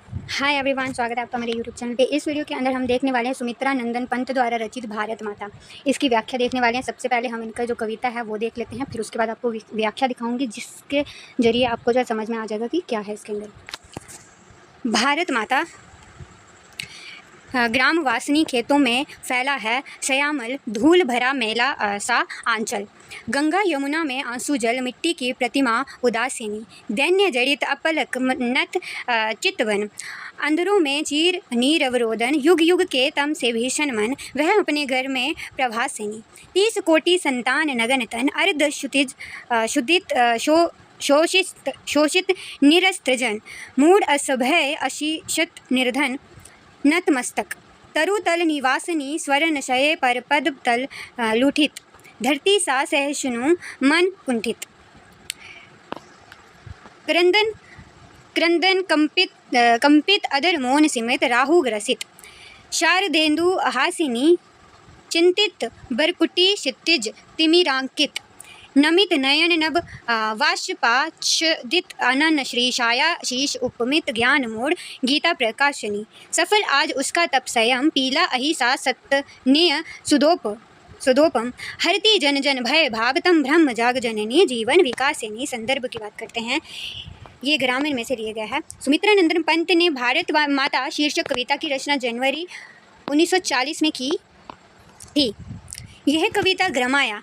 Hi everyone, स्वागत है आपका मेरे यूट्यूब चैनल पे। इस वीडियो के अंदर हम देखने वाले हैं सुमित्रा नंदन पंत द्वारा रचित भारत माता। इसकी व्याख्या देखने वाले हैं। सबसे पहले हम इनका जो कविता है वो देख लेते हैं, फिर उसके बाद आपको व्याख्या दिखाऊंगी, जिसके जरिए आपको जो समझ में आ जाएगा कि क्या है इसके अंदर। भारत माता ग्राम वासनी खेतों में फैला है श्यामल धूल भरा मेला सा आंचल। गंगा यमुना में आंसू जल, मिट्टी की प्रतिमा उदासीनी, दैन्य जड़ित अपलक नत चितवन, अंधरों में चीर नीर अवरोधन, युग युग के तम से भीषण मन, वह अपने घर में प्रभासिनी, 30 कोटि संतान नगन तन, अर्ध क्षुतिज शुद्धित शोषित निरस्त्रजन, मूढ़ असभय अशिषत निर्धन नतमस्तक, तरुतल निवासिनी स्वर्ण शये पर पद तल लुठित, धरती सा सहिष्णु मन कुंठित, क्रंदन क्रंदन कंपित अदर मौन सिमित, राहु ग्रसित, शारदेन्दु हासिनी चिंतित, बरकुटी क्षितिज तिमिरांकित, नमित नयन नभ वाष्पाच्छदित, अनन श्री छाया शीश उपमित, ज्ञान मोड़ गीता प्रकाशनी, सफल आज उसका तप संयम, पीला अहिसा सत्य सुदोपम, हरती जन जन भय भागतम, ब्रह्म जाग जननी, जीवन विकासिनी। संदर्भ की बात करते हैं, ये ग्रामीण में से लिया गया है। सुमित्रा नंदन पंत ने भारत माता शीर्षक कविता की रचना जनवरी 1940 में की थी। यह कविता ग्रामाया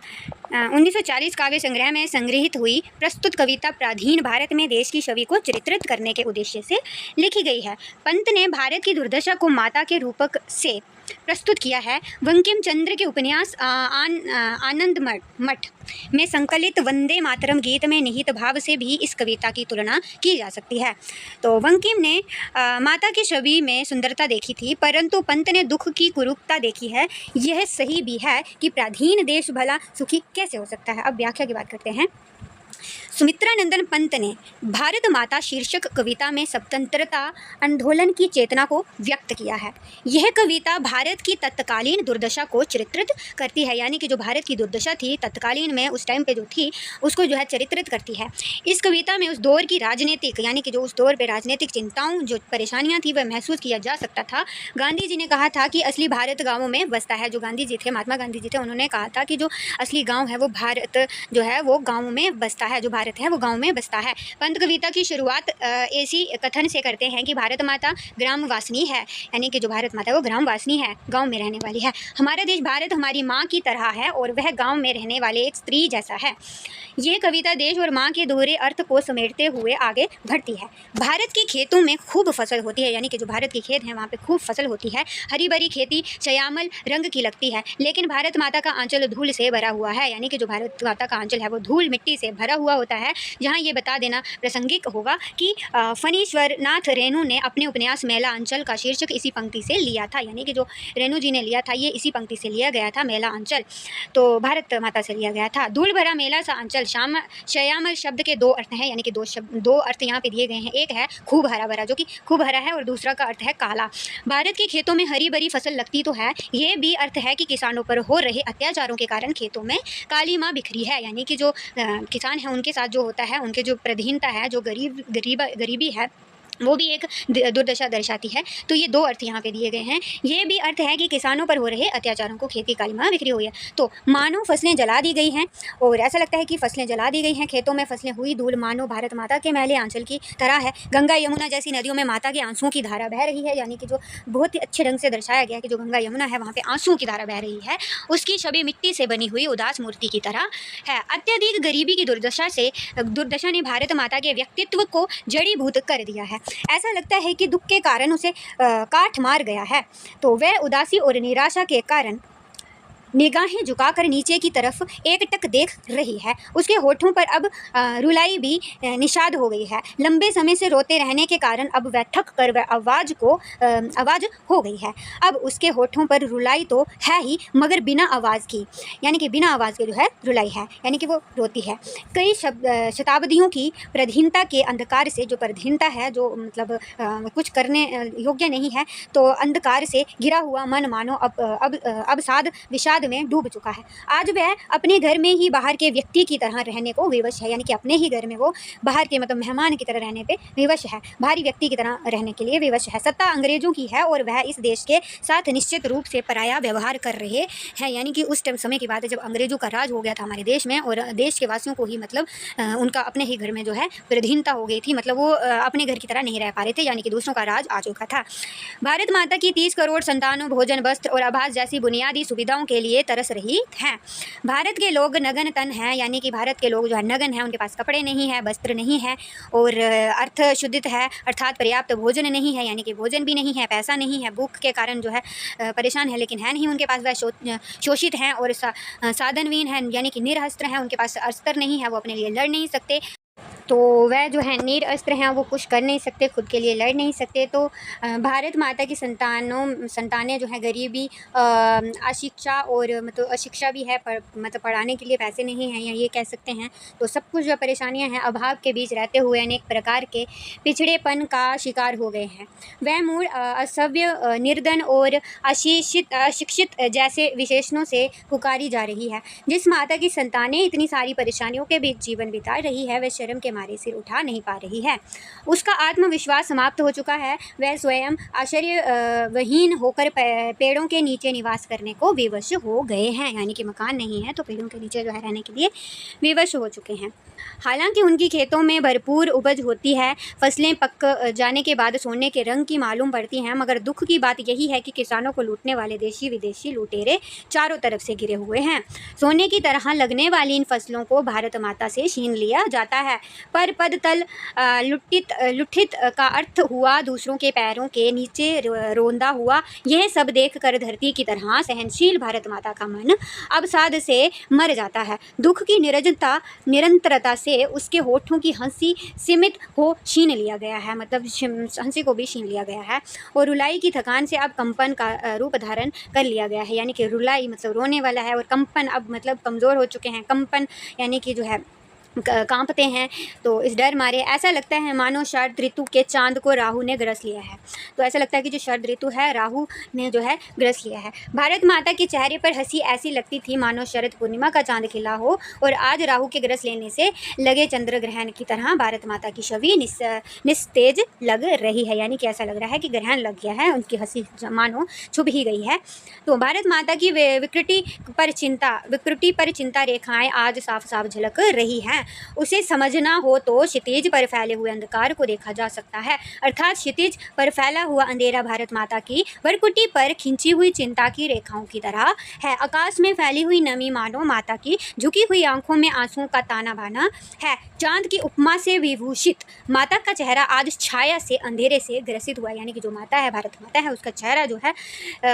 1940 काव्य संग्रह में संग्रहित हुई। प्रस्तुत कविता प्राचीन भारत में देश की छवि को चित्रित करने के उद्देश्य से लिखी गई है। पंत ने भारत की दुर्दशा को माता के रूपक से प्रस्तुत किया है। बंकिम चंद्र के उपन्यास आनंद मठ में संकलित वंदे मातरम गीत में निहित भाव से भी इस कविता की तुलना की जा सकती है। तो बंकिम ने माता की छवि में सुंदरता देखी थी, परंतु पंत ने दुख की कुरूपता देखी है। यह सही भी है कि प्राचीन देश भला सुखी कैसे हो सकता है। अब व्याख्या की बात करते हैं। सुमित्रा नंदन पंत ने भारत माता शीर्षक कविता में स्वतंत्रता आंदोलन की चेतना को व्यक्त किया है। यह कविता भारत की तत्कालीन दुर्दशा को चित्रित करती है, यानी कि जो भारत की दुर्दशा थी तत्कालीन में उस टाइम पे जो थी उसको जो है चित्रित करती है। इस कविता में उस दौर की राजनीतिक, यानी कि जो उस दौर पे राजनीतिक चिंताओं, जो परेशानियां थी, वह महसूस किया जा सकता था। गांधी जी ने कहा था कि असली भारत गाँवों में बसता है। जो गांधी जी थे, महात्मा गांधी जी थे, उन्होंने कहा था कि जो असली गाँव है वो भारत जो है वो गाँवों में बसता है, जो भारत है वो गांव में बसता है। पंत कविता की शुरुआत ऐसी कथन से करते हैं कि भारत माता ग्राम वासनी है, यानी कि जो भारत माता है वो ग्राम वासनी है, गांव में रहने वाली है। हमारा देश भारत हमारी माँ की तरह है और वह गांव में रहने वाले एक स्त्री जैसा है। ये कविता देश और माँ के दोहरे अर्थ को समेटते हुए आगे बढ़ती है। भारत के खेतों में खूब फसल होती है, यानी कि जो भारत के खेत हैं वहाँ पे खूब फसल होती है। हरी भरी खेती श्यामल रंग की लगती है, लेकिन भारत माता का आंचल धूल से भरा हुआ है, यानी कि जो भारत माता का आंचल है वो धूल मिट्टी से भरा हुआ होता है। जहाँ ये बता देना प्रासंगिक होगा कि फणीश्वर नाथ रेणु ने अपने उपन्यास मेला अंचल का शीर्षक इसी पंक्ति से लिया था, यानी कि जो रेणु जी ने लिया था ये इसी पंक्ति से लिया गया था। मेला अंचल तो भारत माता से लिया गया था। धूल भरा मेला सा अंचल श्यामल शब्द के दो अर्थ हैं, यानी कि दो अर्थ यहाँ पे दिए गए हैं। एक है खूब हरा भरा, जो कि खूब हरा है, और दूसरा का अर्थ है काला। भारत के खेतों में हरी भरी फसल लगती तो है, ये भी अर्थ है कि किसानों पर हो रहे अत्याचारों के कारण खेतों में काली माँ बिखरी है, यानी कि जो किसान है उनके साथ जो होता है, उनके जो प्रधीनता है, जो गरीबी है, वो भी एक दुर्दशा दर्शाती है। तो ये दो अर्थ यहाँ पे दिए गए हैं। ये भी अर्थ है कि किसानों पर हो रहे अत्याचारों को खेत की काली माँ बिखरी हुई है। तो मानो फसलें जला दी गई हैं, और ऐसा लगता है कि फसलें जला दी गई हैं, खेतों में फसलें हुई धूल मानो भारत माता के मैले आंचल की तरह है। गंगा यमुना जैसी नदियों में माता के आंसुओं की धारा बह रही है, यानी कि जो बहुत ही अच्छे ढंग से दर्शाया गया है कि जो गंगा यमुना है वहाँ पे आंसुओं की धारा बह रही है। उसकी छवि मिट्टी से बनी हुई उदास मूर्ति की तरह है। अत्यधिक गरीबी की दुर्दशा ने भारत माता के व्यक्तित्व को जड़ीभूत कर दिया है। ऐसा लगता है कि दुख के कारण उसे काट मार गया है। तो वह उदासी और निराशा के कारण निगाहें झुकाकर नीचे की तरफ एकटक देख रही है। उसके होठों पर अब रुलाई भी निषाद हो गई है। लंबे समय से रोते रहने के कारण अब वह थक कर वह आवाज़ हो गई है। अब उसके होठों पर रुलाई तो है ही, मगर बिना आवाज़ की, यानी कि बिना आवाज़ के जो है रुलाई है, यानी कि वो रोती है। कई शताब्दियों की प्रधीनता के अंधकार से, जो प्रधीनता है जो मतलब कुछ करने योग्य नहीं है, तो अंधकार से घिरा हुआ मन मानो अब साध विषाद विवाद में डूब चुका है। आज वह अपने घर में ही बाहर के व्यक्ति की तरह रहने को विवश है, यानी कि अपने ही घर में वो बाहर के मतलब मेहमान की तरह रहने पे विवश है, बाहरी व्यक्ति की तरह रहने के लिए विवश है। सत्ता अंग्रेजों की है और वह इस देश के साथ निश्चित रूप से पराया व्यवहार कर रहे हैं। यानी कि उस टाइम समय की बात है जब अंग्रेजों का राज हो गया था हमारे देश में और देश के वासियों को ही मतलब उनका अपने ही घर में जो है पराधीनता हो गई थी, मतलब वो अपने घर की तरह नहीं रह पा रहे थे, यानी कि दूसरों का राज आ चुका था। भारत माता की 30 करोड़ संतानों भोजन, वस्त्र और आवास जैसी बुनियादी सुविधाओं के लिए तरस रही हैं। भारत के लोग नगन तन हैं, यानी कि भारत के लोग जो है नगन हैं, उनके पास कपड़े नहीं है, वस्त्र नहीं है और अर्थ शुद्धित है, अर्थात पर्याप्त भोजन नहीं है, यानी कि भोजन भी नहीं है, पैसा नहीं है, भूख के कारण जो है परेशान है, लेकिन है नहीं उनके पास, वह शोषित हैं और साधनहीन हैं, यानी कि निरअस्त्र हैं, उनके पास अस्त्र नहीं है, वो अपने लिए लड़ नहीं सकते, तो वह जो है निरअस्त्र हैं, वो कुछ कर नहीं सकते, खुद के लिए लड़ नहीं सकते। तो भारत माता की संतानें जो हैं गरीबी, अशिक्षा और मतलब अशिक्षा भी है, मतलब पढ़ाने के लिए पैसे नहीं हैं, या ये कह सकते हैं। तो सब कुछ जो परेशानियां हैं, अभाव के बीच रहते हुए अनेक प्रकार के पिछड़ेपन का शिकार हो गए हैं। वह मूल असभ्य, निर्धन और अशिक्षित जैसे विशेषणों से पुकारी जा रही है। जिस माता की संतानें इतनी सारी परेशानियों के बीच जीवन बिता रही है, वह शर्म के मारे सिर उठा नहीं पा रही है। उसका आत्मविश्वास समाप्त हो चुका है। वह स्वयं आश्चर्यहीन होकर पेड़ों के नीचे निवास करने को विवश हो गए हैं, यानी कि मकान नहीं है तो पेड़ों के नीचे जो है रहने के लिए विवश हो चुके हैं। हालांकि उनकी खेतों में भरपूर उपज होती है, फसलें पक जाने के बाद सोने के रंग की मालूम पड़ती हैं, मगर दुख की बात यही है कि किसानों को लूटने वाले देशी विदेशी लुटेरे चारों तरफ से घिरे हुए हैं। सोने की तरह लगने वाली इन फसलों को भारत माता से छीन लिया जाता है। पर पद तल लुठित का अर्थ हुआ दूसरों के पैरों के नीचे रोंदा हुआ। यह सब देखकर धरती की तरह सहनशील भारत माता का मन अवसाद से मर जाता है। दुख की निरंतरता से उसके होठों की हंसी सीमित हो छीन लिया गया है, मतलब हंसी को भी छीन लिया गया है, और रुलाई की थकान से अब कंपन का रूप धारण कर लिया गया है, यानी कि रुलाई मतलब रोने वाला है और कंपन अब मतलब कमज़ोर हो चुके हैं। कंपन यानी कि जो है कांपते हैं, तो इस डर मारे ऐसा लगता है मानो शरद ऋतु के चांद को राहु ने ग्रस लिया है। तो ऐसा लगता है कि जो शरद ऋतु है राहु ने जो है ग्रस लिया है। भारत माता के चेहरे पर हंसी ऐसी लगती थी मानो शरद पूर्णिमा का चांद खिला हो, और आज राहु के ग्रस लेने से लगे चंद्र ग्रहण की तरह भारत माता की छवि निस्तेज लग रही है, यानी कि ऐसा लग रहा है कि ग्रहण लग गया है, उनकी हंसी मानो छुप ही गई है। तो भारत माता की विकृति पर चिंता रेखाएं आज साफ साफ झलक रही हैं। उसे समझना हो तो क्षितिज पर फैले हुए अंधकार को देखा जा सकता है, अर्थात क्षितिज पर फैला हुआ अंधेरा भारत माता की वरकुटी पर खिंची हुई चिंता की रेखाओं की तरह है। आकाश में फैली हुई नमी मानो माता की झुकी हुई आंखों में आंसुओं का ताना बाना है। चांद की उपमा से विभूषित माता का चेहरा आज छाया से अंधेरे से ग्रसित हुआ, यानी कि जो माता है भारत माता है उसका चेहरा जो है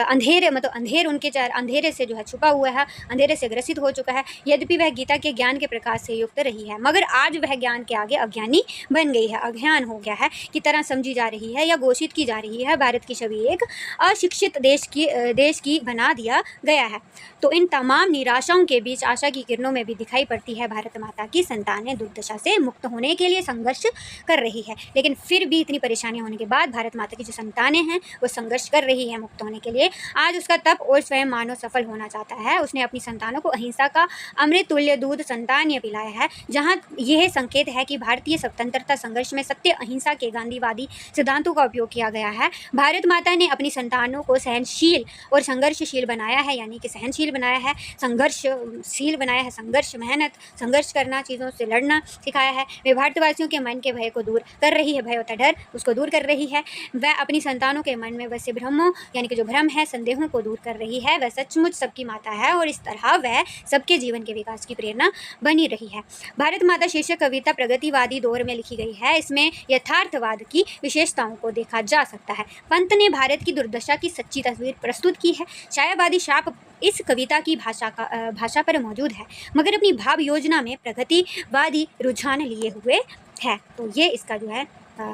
अंधेर उनके चेहरा अंधेरे से जो है छुपा हुआ है, अंधेरे से ग्रसित हो चुका है। यद्यपि वह गीता के ज्ञान के प्रकाश से युक्त रही है, मगर आज वह ज्ञान के आगे अज्ञानी बन गई है, अज्ञान हो गया है की तरह समझी जा रही है या घोषित की जा रही है। भारत की छवि एक अशिक्षित देश की बना दिया गया है। तो इन तमाम निराशाओं के बीच आशा की किरणों में भी दिखाई पड़ती है भारत माता की संतानें दुर्दशा से मुक्त होने के लिए संघर्ष कर रही है। लेकिन फिर भी इतनी परेशानियां होने के बाद भारत माता की जो संतानें हैं वो संघर्ष कर रही है मुक्त होने के लिए। आज उसका तप और स्वयं मानव सफल होना चाहता है। उसने अपनी संतानों को अहिंसा का अमृत तुल्य दूध संतान पिलाया है, जहाँ यह संकेत है कि भारतीय स्वतंत्रता संघर्ष में सत्य, अहिंसा के गांधीवादी सिद्धांतों का उपयोग किया गया है। भारत माता ने अपनी संतानों को सहनशील और संघर्षशील बनाया है, यानी कि सहनशील बनाया है, संघर्षशील बनाया है, मेहनत संघर्ष करना, चीज़ों से लड़ना सिखाया है। वे भारतवासियों के मन के भय को दूर कर रही है, भय होता डर, उसको दूर कर रही है। वह अपनी संतानों के मन में बसे भ्रमों यानी कि जो भ्रम है, संदेहों को दूर कर रही है। वह सचमुच सबकी माता है और इस तरह वह सबके जीवन के विकास की प्रेरणा बनी रही है। भारत माता शीर्षक कविता प्रगतिवादी दौर में लिखी गई है। इसमें यथार्थवाद की विशेषताओं को देखा जा सकता है। पंत ने भारत की दुर्दशा की सच्ची तस्वीर प्रस्तुत की है। छायावादी छाप इस कविता की भाषा पर मौजूद है, मगर अपनी भाव योजना में प्रगतिवादी रुझान लिए हुए है। तो ये इसका जो है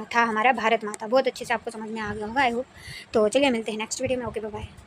था हमारा भारत माता। बहुत अच्छे से आपको समझ में आ गया होगा आई होप। तो चलिए मिलते हैं नेक्स्ट वीडियो में। Okay bye bye.